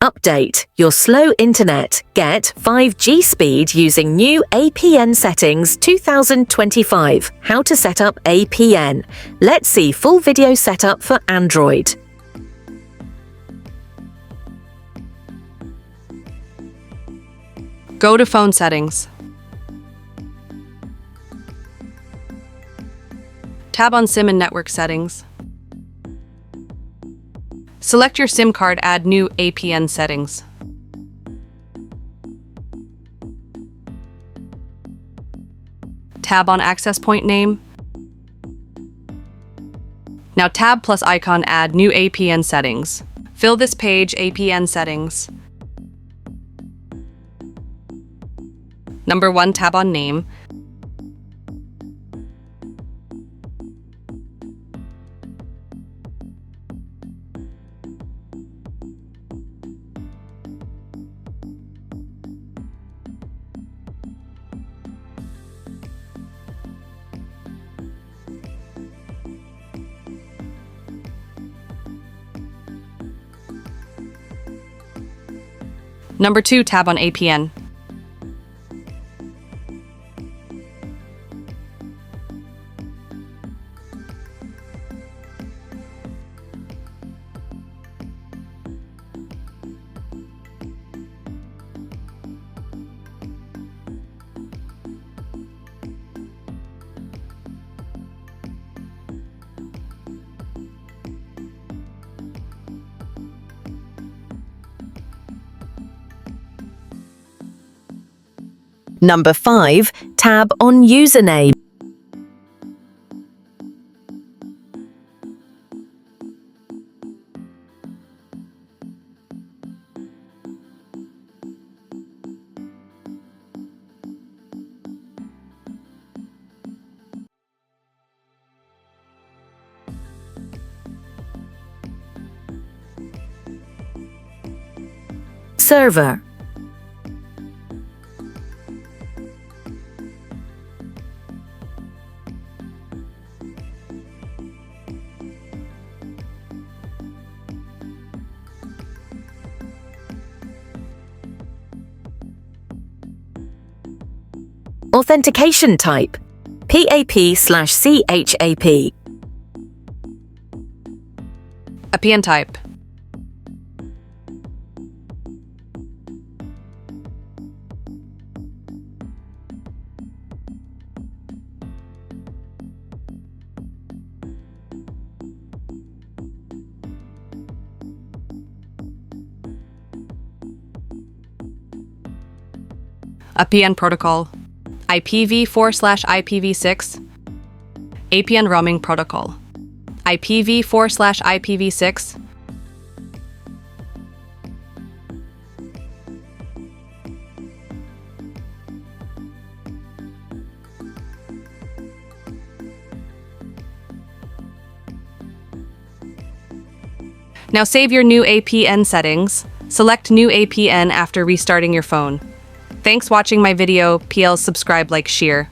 Update your slow internet. Get 5G speed using new APN settings 2025. How to set up APN. Let's see full video setup for Android. Go to Phone Settings. Tab on SIM and Network Settings. Select your SIM card, add new APN settings. Tab on access point name. Now tab plus icon, add new APN settings. Fill this page APN settings. Number 1, tab on name. Number 2, tab on APN. Number 5, tab on username. Server. Authentication type. PAP/CHAP. APN type. APN protocol. IPv4/IPv6. APN roaming protocol. IPv4/IPv6. Now save your new APN settings. Select new APN after restarting your phone. Thanks watching my video. PL subscribe, like, share.